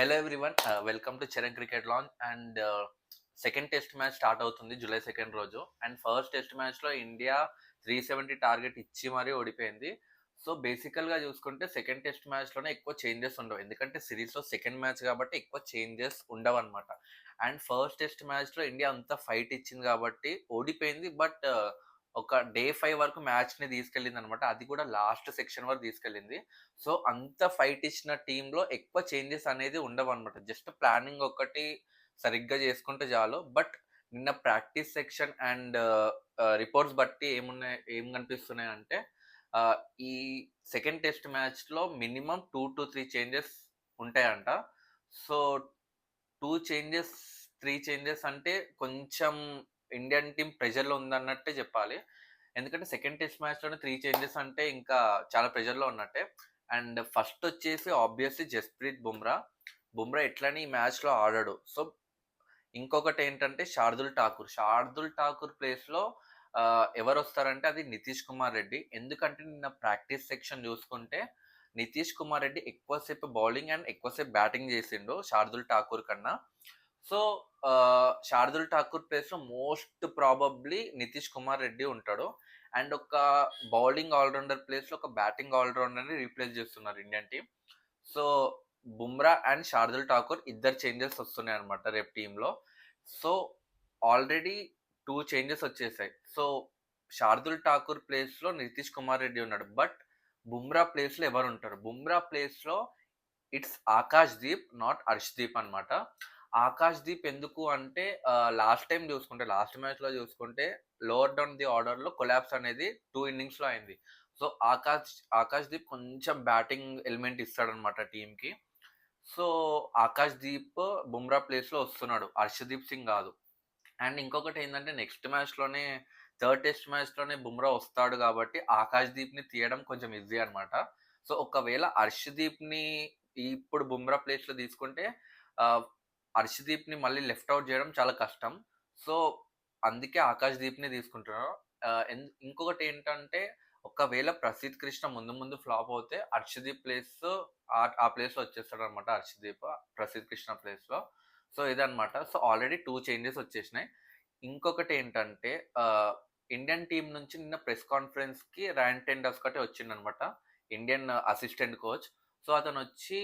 Hello everyone, welcome to Charan cricket launch. And second test match start అవుతుంది July 2 రోజు. And first test మ్యాచ్లో India 370 target ఇచ్చి మరీ ఓడిపోయింది. సో బేసికల్గా చూసుకుంటే సెకండ్ టెస్ట్ మ్యాచ్లోనే ఎక్కువ చేంజెస్ ఉండవు, ఎందుకంటే సిరీస్లో సెకండ్ మ్యాచ్ కాబట్టి ఎక్కువ చేంజెస్ ఉండవు అనమాట. అండ్ ఫస్ట్ టెస్ట్ మ్యాచ్లో ఇండియా అంతా ఫైట్ ఇచ్చింది కాబట్టి ఓడిపోయింది. బట్ ఒక డే 5 వరకు మ్యాచ్ని తీసుకెళ్ళింది అనమాట. అది కూడా లాస్ట్ సెక్షన్ వరకు తీసుకెళ్ళింది. సో అంత ఫైట్ ఇచ్చిన టీంలో ఎక్కువ చేంజెస్ అనేది ఉండవన్నమాట. జస్ట్ ప్లానింగ్ ఒకటి సరిగ్గా చేసుకుంటే చాలు. బట్ నిన్న ప్రాక్టీస్ సెక్షన్ అండ్ రిపోర్ట్స్ బట్టి ఏం కనిపిస్తున్నాయి అంటే ఆహ్, ఈ సెకండ్ టెస్ట్ మ్యాచ్‌లో మినిమమ్ 2-3 చేంజెస్ ఉంటాయంట. సో 2 చేంజెస్, 3 చేంజెస్ అంటే కొంచెం ఇండియన్ టీమ్ ప్రెషర్‌లో ఉందన్నట్టే చెప్పాలి. ఎందుకంటే సెకండ్ టెస్ట్ మ్యాచ్‌లోనే 3 చేంజెస్ అంటే ఇంకా చాలా ప్రెషర్‌లో ఉన్నట్టే. అండ్ ఫస్ట్ వచ్చేసి ఆబ్వియస్లీ జస్ప్రీత్ బుమ్రా. బుమ్రా ఎట్లని ఈ మ్యాచ్‌లో ఆడడు. సో ఇంకొకటి ఏంటంటే శార్దుల్ ఠాకూర్. శార్దుల్ ఠాకూర్ ప్లేస్‌లో ఎవరొస్తారంటే అది నితీష్ కుమార్ రెడ్డి. ఎందుకంటే నిన్న ప్రాక్టీస్ సెక్షన్ చూసుకుంటే నితీష్ కుమార్ రెడ్డి ఎక్కువసేపు బౌలింగ్ అండ్ ఎక్కువసేపు బ్యాటింగ్ చేసిండు శార్దుల్ ఠాకూర్ కన్నా. సో శార్దుల్ ఠాకూర్ ప్లేస్‌లో మోస్ట్ ప్రాబబ్లీ నితీష్ కుమార్ రెడ్డి ఉంటాడు. అండ్ ఒక బౌలింగ్ ఆల్రౌండర్ ప్లేస్‌లో ఒక బ్యాటింగ్ ఆల్రౌండర్‌ని రీప్లేస్ చేస్తున్నారు Indian team. So Bumrah and Shardul Thakur ఇద్దరు చేంజెస్ వస్తున్నాయన్నమాట రేపు టీంలో. సో ఆల్రెడీ 2 చేంజెస్ వచ్చేసాయి. సో శార్దుల్ ఠాకూర్ ప్లేస్‌లో నితీష్ కుమార్ రెడ్డి ఉన్నాడు. బట్ బుమ్రా ప్లేస్‌లో ఎవరుంటారు? బుమ్రా ప్లేస్‌లో ఇట్స్ ఆకాష్ దీప్, నాట్ హర్షదీప్ అన్నమాట. ఆకాష్ దీప్ ఎందుకు అంటే లాస్ట్ టైమ్ చూసుకుంటే, లాస్ట్ మ్యాచ్‌లో చూసుకుంటే లోవర్ డౌన్ ది ఆర్డర్‌లో కొలాప్స్ అనేది 2 ఇన్నింగ్స్‌లో అయింది. సో ఆకాష్ దీప్ కొంచెం బ్యాటింగ్ ఎలిమెంట్ ఇస్తాడనమాట టీమ్‌కి. సో ఆకాష్ దీప్ బుమ్రా ప్లేస్‌లో వస్తున్నాడు. హర్షదీప్ సింగ్ కాదు. అండ్ ఇంకొకటి ఏంటంటే నెక్స్ట్ మ్యాచ్‌లోనే, థర్డ్ టెస్ట్ మ్యాచ్‌లోనే బుమ్రా వస్తాడు కాబట్టి ఆకాష్ దీప్‌ని తీయడం కొంచెం ఈజీ అనమాట. సో ఒకవేళ హర్షదీప్‌ని ఇప్పుడు బుమ్రా ప్లేస్‌లో తీసుకుంటే ఆహ్, హర్షదీప్‌ని మళ్ళీ లెఫ్ట్ ఔట్ చేయడం చాలా కష్టం. సో అందుకే ఆకాష్ దీప్‌ని తీసుకుంటున్నారు. ఇంకొకటి ఏంటంటే ఒకవేళ ప్రసిద్ కృష్ణ ముందు ముందు ఫ్లాప్ అవుతే హర్షదీప్ ప్లేస్ ఆ ప్లేస్‌లో వచ్చేస్తాడనమాట హర్షదీప్ ప్రసిద్ కృష్ణ ప్లేస్‌లో. సో ఇదనమాట. సో ఆల్రెడీ 2 చేంజెస్ వచ్చేసినాయి. ఇంకొకటి ఏంటంటే ఇండియన్ టీమ్ నుంచి నిన్న ప్రెస్ కాన్ఫరెన్స్‌కి ర్యాన్ టెండర్స్ ఒకటే వచ్చిండనమాట. Indian assistant coach. సో అతనొచ్చి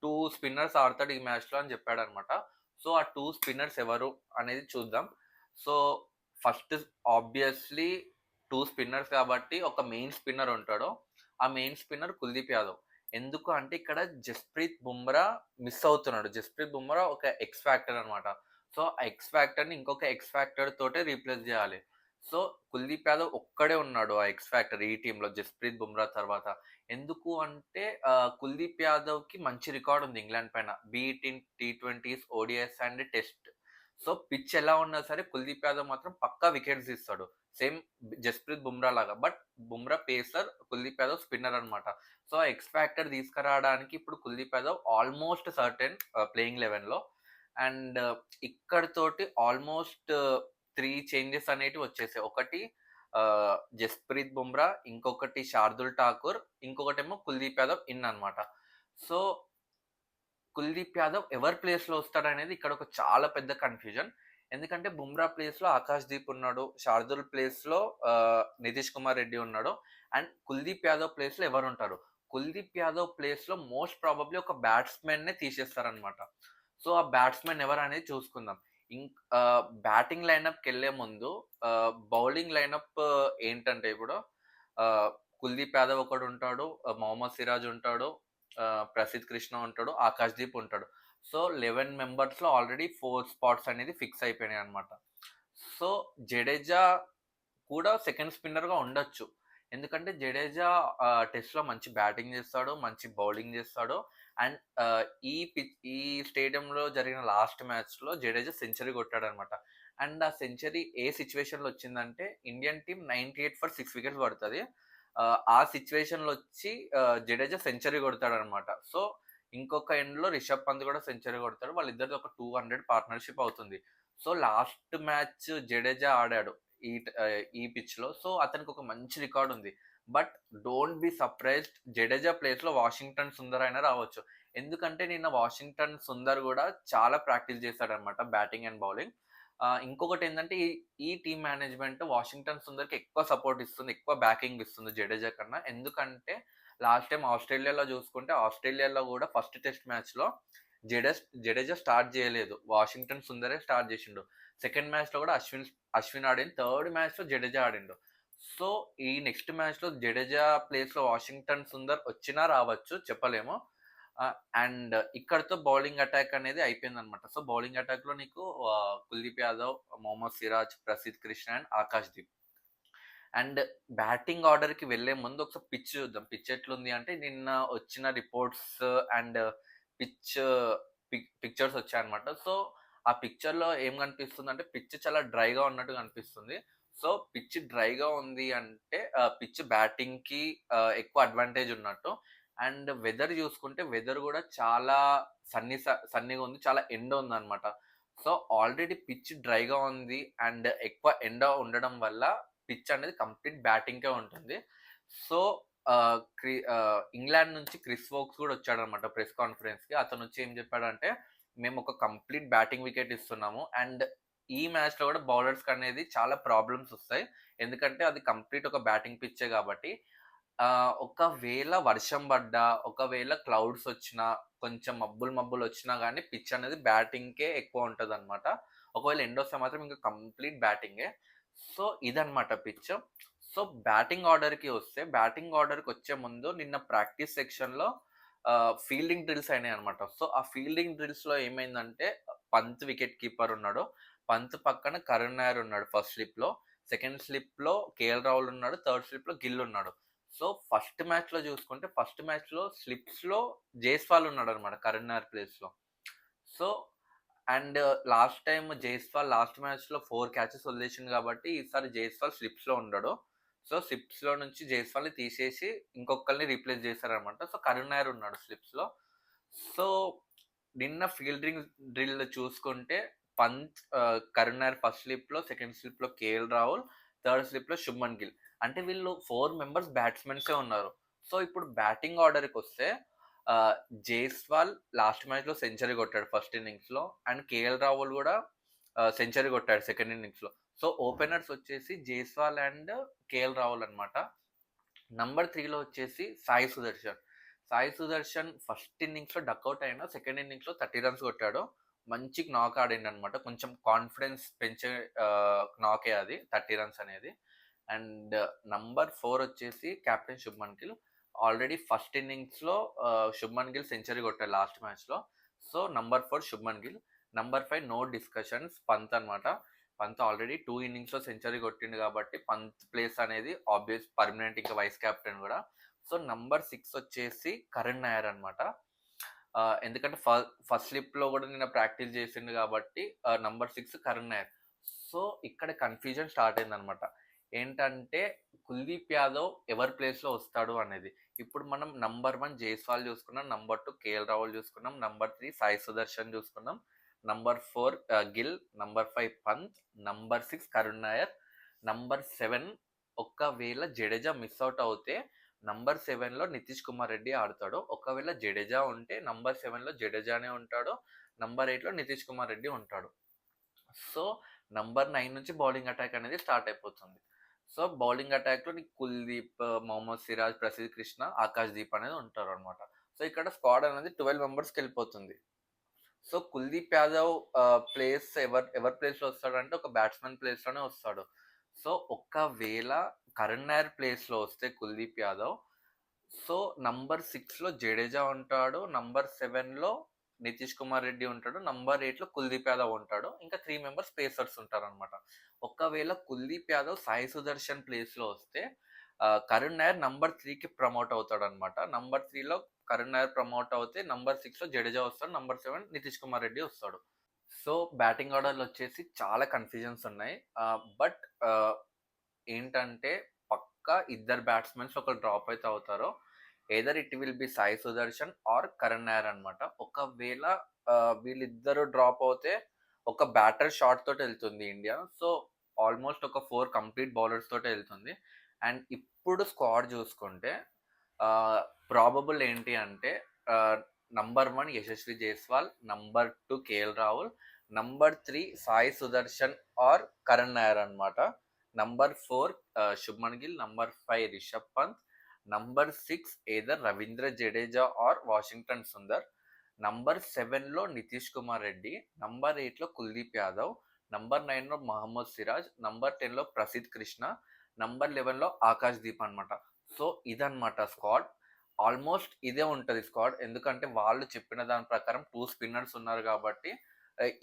2 స్పిన్నర్స్ ఆడతాడు ఈ మ్యాచ్‌లో అని చెప్పాడనమాట. సో ఆ 2 స్పిన్నర్స్ ఎవరు అనేది చూద్దాం. సో ఫస్ట్ ఆబ్వియస్లీ 2 స్పిన్నర్స్ కాబట్టి ఒక మెయిన్ స్పిన్నర్ ఉంటాడు. ఆ మెయిన్ స్పిన్నర్ కుల్దీప్ యాదవ్. ఎందుకు అంటే ఇక్కడ జస్ప్రీత్ బుమ్రా మిస్ అవుతున్నాడు. జస్ప్రీత్ బుమ్రా ఒక ఎక్స్ ఫ్యాక్టర్ అనమాట. సో ఆ ఎక్స్ ఫ్యాక్టర్‌ని ఇంకొక ఎక్స్ ఫ్యాక్టర్ తోటే రీప్లేస్ జేయాలి. సో కుల్దీప్ యాదవ్ ఒక్కడే ఉన్నాడు ఆ ఎక్స్ ఫ్యాక్టర్ ఈ టీమ్‌లో జస్ప్రీత్ బుమ్రా తర్వాత. ఎందుకు అంటే కుల్దీప్ యాదవ్‌కి మంచి రికార్డ్ ఉంది ఇంగ్లాండ్ పైన. Beat in T20s, ODIs and test. So pitch ఎలా ఉన్నా సరే కుల్దీప్ యాదవ్ మాత్రం పక్కా వికెట్స్ తీస్తాడు. సేమ్ జస్ప్రీత్ బుమ్రా లాగా. But Bumrah pacer, Kuldeep Yadav spinner అనమాట. సో ఎక్స్ ఫ్యాక్టర్ తీసుకురావడానికి ఇప్పుడు Kuldeep Yadav almost certain playing 11లో. అండ్ ఇక్కడితోటి ఆల్మోస్ట్ 3 చేంజెస్ అనేటివి వచ్చేసాయి. ఒకటి జస్ప్రీత్ బుమ్రా, ఇంకొకటి శార్దుల్ ఠాకూర్, ఇంకొకటేమో కుల్దీప్ యాదవ్ ఇన్ అనమాట. సో కుల్దీప్ యాదవ్ ఎవరి ప్లేస్‌లో వస్తాడనేది ఇక్కడ ఒక చాలా పెద్ద కన్‌ఫ్యూజన్. ఎందుకంటే బుమ్రా ప్లేస్‌లో ఆకాష్ దీప్ ఉన్నాడు. శార్దుల్ ప్లేస్‌లో నితీష్ కుమార్ రెడ్డి ఉన్నాడు. అండ్ కుల్దీప్ యాదవ్ ప్లేస్‌లో ఎవరుంటారు? కుల్దీప్ యాదవ్ ప్లేస్‌లో మోస్ట్ ప్రాబబ్లీ ఒక బ్యాట్స్‌మెన్‌నే తీసేస్తారనమాట. సో ఆ బ్యాట్స్‌మెన్ ఎవరనేది చూసుకుందాం. బ్యాటింగ్ లైనప్‌కెళ్ళే ముందు బౌలింగ్ లైనప్ ఏంటంటే ఇప్పుడు ఆహ్, కుల్దీప్ యాదవ్ ఒకడుంటాడు. మొహమ్మద్ సిరాజ్ ఉంటాడు. ప్రసిద్ కృష్ణ ఉంటాడు. ఆకాష్ దీప్ ఉంటాడు. సో 11 మెంబర్స్‌లో ఆల్రెడీ 4 స్పాట్స్ అనేది ఫిక్స్ అయిపోయినాయన్నమాట. సో జడేజా కూడా సెకండ్ స్పిన్నర్‌గా ఉండొచ్చు. ఎందుకంటే జడేజా టెస్ట్‌లో మంచి బ్యాటింగ్ చేస్తాడు. మంచి బౌలింగ్ చేస్తాడు. అండ్ ఈ స్టేడియంలో జరిగిన లాస్ట్ మ్యాచ్‌లో జడేజా సెంచరీ కొట్టాడన్నమాట. అండ్ ఆ సెంచరీ ఏ సిట్యుయేషన్‌లో వచ్చిందంటే ఇండియన్ టీమ్ 98 ఫర్ 6 వికెట్స్ పడతది. ఆ సిట్యుయేషన్‌లో వచ్చి జడేజా సెంచరీ కొడతాడన్నమాట. సో ఇంకొక ఎండ్‌లో రిషబ్ పంత్ కూడా సెంచరీ కొడతాడు. వాళ్ళిద్దరిది ఒక 200 పార్ట్నర్‌షిప్ అవుతుంది. సో లాస్ట్ మ్యాచ్ జడేజా ఆడాడు. ఈ పిచ్‌లో. సో అతనికి ఒక మంచి రికార్డ్ ఉంది. But don't be surprised Jadeja ప్లేస్‌లో వాషింగ్టన్ సుందర్ అయినా రావచ్చు. ఎందుకంటే నిన్న వాషింగ్టన్ సుందర్ కూడా చాలా ప్రాక్టీస్ చేశాడనమాట బ్యాటింగ్ అండ్ బౌలింగ్. ఇంకొకటి ఏంటంటే ఈ టీమ్ మేనేజ్మెంట్ వాషింగ్టన్ సుందర్కి ఎక్కువ సపోర్ట్ ఇస్తుంది, ఎక్కువ బ్యాకింగ్ ఇస్తుంది జడేజా కన్నా. ఎందుకంటే లాస్ట్ టైం ఆస్ట్రేలియాలో చూసుకుంటే ఆస్ట్రేలియాలో కూడా ఫస్ట్ టెస్ట్ మ్యాచ్లో జడేజా స్టార్ట్ చేయలేదు, వాషింగ్టన్ సుందరే స్టార్ట్ చేసిండు. సెకండ్ మ్యాచ్లో కూడా అశ్విన్ ఆడిండు, థర్డ్ మ్యాచ్లో జడేజా ఆడిండు. సో ఈ నెక్స్ట్ మ్యాచ్లో జడేజా ప్లేస్లో వాషింగ్టన్ సుందర్ వచ్చినా రావచ్చు, చెప్పలేము. అండ్ ఇక్కడతో బౌలింగ్ అటాక్ అనేది అయిపోయింది అనమాట. సో బౌలింగ్ అటాక్ లో నీకు Kuldeep Yadav, Mohammed Siraj, Prasidh Krishna and Akash Deep. And batting order కి వెళ్లే ముందు ఒకసారి పిచ్ చూద్దాం. పిచ్ ఎట్లుంది అంటే నిన్న వచ్చిన రిపోర్ట్స్ అండ్ పిచ్ పిక్చర్స్ వచ్చాయన్నమాట. సో ఆ పిక్చర్ లో ఏం కనిపిస్తుంది అంటే పిచ్ చాలా డ్రైగా ఉన్నట్టు కనిపిస్తుంది. సో పిచ్ డ్రైగా ఉంది అంటే పిచ్ బ్యాటింగ్ కి ఎక్కువ అడ్వాంటేజ్ ఉన్నట్టు. అండ్ వెదర్ చూసుకుంటే వెదర్ కూడా చాలా సన్నీగా ఉంది, చాలా ఎండ ఉంది అనమాట. సో ఆల్రెడీ పిచ్ డ్రైగా ఉంది అండ్ ఎక్కువ ఎండ ఉండడం వల్ల పిచ్ అనేది కంప్లీట్ బ్యాటింగ్కే ఉంటుంది. సో ఇంగ్లాండ్ నుంచి క్రిస్ వోక్స్ కూడా వచ్చాడనమాట ప్రెస్ కాన్ఫరెన్స్కి. అతను వచ్చి ఏం చెప్పాడంటే మేము ఒక కంప్లీట్ బ్యాటింగ్ వికెట్ ఇస్తున్నాము అండ్ ఈ మ్యాచ్లో కూడా బౌలర్స్కి అనేది చాలా ప్రాబ్లమ్స్ వస్తాయి, ఎందుకంటే అది కంప్లీట్ ఒక బ్యాటింగ్ పిచ్చే కాబట్టి. ఒకవేళ వర్షం పడ్డా, ఒకవేళ క్లౌడ్స్ వచ్చినా, కొంచెం మబ్బులు వచ్చినా కానీ పిచ్ అనేది బ్యాటింగ్కే ఎక్కువ ఉంటుంది అనమాట. ఒకవేళ ఎండ్ వస్తే మాత్రం ఇంకా కంప్లీట్ బ్యాటింగే. సో ఇదనమాట పిచ్. సో బ్యాటింగ్ ఆర్డర్కి వస్తే, బ్యాటింగ్ ఆర్డర్కి వచ్చే ముందు నిన్న ప్రాక్టీస్ సెక్షన్లో ఫీల్డింగ్ డ్రిల్స్ అయినాయి అనమాట. సో ఆ ఫీల్డింగ్ డ్రిల్స్లో ఏమైందంటే పంత్ వికెట్ కీపర్ ఉన్నాడు, పంత్ పక్కన కరుణ్ నాయర్ ఉన్నాడు ఫస్ట్ స్లిప్లో, సెకండ్ స్లిప్లో కేఎల్ రాహుల్ ఉన్నాడు, థర్డ్ స్లిప్లో గిల్ ఉన్నాడు. సో ఫస్ట్ మ్యాచ్లో చూసుకుంటే ఫస్ట్ మ్యాచ్లో స్లిప్స్లో జైస్వాల్ ఉన్నాడు అనమాట కరుణ్ నాయర్ ప్లేస్లో. So and last time Jaiswal last మ్యాచ్లో 4 క్యాచెస్ వదిలేసింది కాబట్టి ఈసారి జైస్వాల్ స్లిప్స్లో ఉండడు. సో స్లిప్స్లో నుంచి జైస్వాల్ని తీసేసి ఇంకొకరిని రీప్లేస్ చేశారనమాట. సో కరుణ్ నాయర్ ఉన్నాడు స్లిప్స్లో. సో నిన్న ఫీల్డింగ్ డ్రిల్ చూసుకుంటే పంత్, కరుణ్ నాయర్ ఫస్ట్ స్లిప్లో, సెకండ్ స్లిప్లో కేఎల్ రాహుల్, థర్డ్ స్లిప్లో శుభ్మన్ గిల్. అంటే వీళ్ళు 4 మెంబర్స్ బ్యాట్స్మెన్సే ఉన్నారు. సో ఇప్పుడు బ్యాటింగ్ ఆర్డర్కి వస్తే జైస్వాల్ లాస్ట్ మ్యాచ్లో సెంచరీ కొట్టాడు ఫస్ట్ ఇన్నింగ్స్లో అండ్ కేఎల్ రాహుల్ కూడా సెంచరీ కొట్టాడు సెకండ్ ఇన్నింగ్స్లో. సో ఓపెనర్స్ వచ్చేసి జైస్వాల్ అండ్ కేఎల్ రాహుల్ అనమాట. నంబర్ 3లో వచ్చేసి సాయి సుదర్శన్. సాయి సుదర్శన్ ఫస్ట్ ఇన్నింగ్స్లో డక్అవుట్ అయినా సెకండ్ ఇన్నింగ్స్లో 30 రన్స్ కొట్టాడు, మంచి నాక్ ఆడిండు అనమాట. కొంచెం కాన్ఫిడెన్స్ పెంచే నాకే అది 30 రన్స్ అనేది. అండ్ నంబర్ 4 వచ్చేసి captain Shubman Gill. Already first ఇన్నింగ్స్లో శుభ్మన్ గిల్ సెంచరీ కొట్టాడు లాస్ట్ మ్యాచ్లో. So number 4 Shubman Gill. Number 5 no discussions Pant అనమాట. పంత్ ఆల్రెడీ 2 ఇన్నింగ్స్లో సెంచరీ కొట్టిండు కాబట్టి పంత్ ప్లేస్ అనేది ఆబ్వియస్ పర్మనెంట్, ఇంకా వైస్ కెప్టెన్ కూడా. సో నంబర్ 6 వచ్చేసి కరుణ్ నాయర్ అనమాట. ఎందుకంటే ఫస్ట్ స్లిప్లో కూడా నిన్న ప్రాక్టీస్ చేసిండు కాబట్టి నంబర్ 6 కరుణ్ నాయర్. సో ఇక్కడ కన్ఫ్యూజన్ స్టార్ట్ అయింది అనమాట. ఏంటంటే కుల్దీప్ యాదవ్ ఎవరి ప్లేస్లో వస్తాడు అనేది. ఇప్పుడు మనం నంబర్ 1 జైస్వాల్ చూసుకున్నాం, నంబర్ 2 కేఎల్ రాహుల్ చూసుకున్నాం, నంబర్ 3 సాయి సుదర్శన్ చూసుకున్నాం, number 4 Gill, number 5 Pant, number 6 Karun Nair, number 7 ఒకవేళ జడేజా మిస్ అవుట్ అవుతే నంబర్ 7లో నితీష్ కుమార్ రెడ్డి ఆడతాడు. ఒకవేళ జడేజా ఉంటే నంబర్ 7లో జడేజానే ఉంటాడు, నంబర్ 8లో నితీష్ కుమార్ రెడ్డి ఉంటాడు. సో నంబర్ 9 నుంచి బౌలింగ్ అటాక్ అనేది స్టార్ట్ అయిపోతుంది. సో బౌలింగ్ అటాక్లో నీకు కుల్దీప్, మొహమ్మద్ సిరాజ్, ప్రసిద్ కృష్ణ, ఆకాష్ దీప్ అనేది ఉంటారు అనమాట. సో ఇక్కడ స్క్వాడ్ అనేది 12 మెంబర్స్కి వెళ్ళిపోతుంది. సో కుల్దీప్ యాదవ్ ప్లేస్ ఎవరి ప్లేస్లో వస్తాడంటే ఒక బ్యాట్స్మెన్ ప్లేస్లోనే వస్తాడు. సో ఒకవేళ కరుణ్ నాయర్ ప్లేస్లో వస్తే కుల్దీప్ యాదవ్, సో నంబర్ 6లో జడేజా ఉంటాడు, నంబర్ 7లో నితీష్ కుమార్ రెడ్డి ఉంటాడు, నంబర్ 8లో కుల్దీప్ యాదవ్ ఉంటాడు, ఇంకా 3 మెంబర్స్ పేసర్స్ ఉంటారు అనమాట. ఒకవేళ కుల్దీప్ యాదవ్ సాయి సుదర్శన్ ప్లేస్లో వస్తే కరుణ్ నాయర్ నంబర్ 3కి ప్రమోట్ అవుతాడు అనమాట. నంబర్ 3లో కరుణ్ నాయర్ ప్రమోట్ అవుతే నంబర్ 6లో జడేజా వస్తాడు, నంబర్ 7 నితీష్ కుమార్ రెడ్డి వస్తాడు. సో బ్యాటింగ్ ఆర్డర్లో వచ్చేసి చాలా కన్ఫ్యూజన్స్ ఉన్నాయి. బట్ ఏంటంటే పక్కా ఇద్దరు బ్యాట్స్మెన్స్ ఒకరు డ్రాప్ అయితే అవుతారో, either it will be Sai Sudharsan or Karun Nair అనమాట. ఒకవేళ వీళ్ళిద్దరు డ్రాప్ అవుతే ఒక బ్యాటర్ షాట్ తోటి వెళ్తుంది ఇండియా. సో ఆల్మోస్ట్ ఒక 4 కంప్లీట్ బౌలర్స్ తోటి వెళ్తుంది. అండ్ ఇప్పుడు స్క్వాడ్ చూసుకుంటే ప్రాబబుల్ ఏంటి అంటే number 1 Yashasvi Jaiswal, number 2 KL Rahul, number 3 Sai Sudharsan or Karun Nair అనమాట. Number 4 Shubman Gill, number 5 Rishabh Pant, number 6 either Ravindra Jadeja or Washington Sundar, number 7లో నితీష్ కుమార్ రెడ్డి, నంబర్ 8లో కుల్దీప్ యాదవ్, నంబర్ 9లో మహమ్మద్ సిరాజ్, నంబర్ 10లో ప్రసిద్ కృష్ణ, నంబర్ 11లో ఆకాష్ దీప్ అనమాట. సో ఇదన్నమాట స్క్వాడ్. ఆల్మోస్ట్ ఇదే ఉంటుంది స్క్వాడ్, ఎందుకంటే వాళ్ళు చెప్పిన దాని ప్రకారం 2 స్పిన్నర్స్ ఉన్నారు కాబట్టి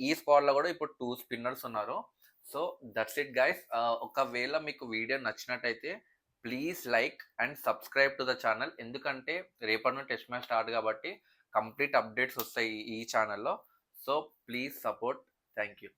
ఈ స్క్వాడ్లో కూడా ఇప్పుడు 2 స్పిన్నర్స్ ఉన్నారు. So that's it guys. ఒకవేళ మీకు వీడియో నచ్చినట్టయితే please like and subscribe to the channel, ఎందుకంటే రేపటి నుండి టెస్ట్ మ్యాచ్ స్టార్ట్ కాబట్టి కంప్లీట్ అప్డేట్స్ వస్తాయి ఈ ఛానల్లో. So please support. Thank you.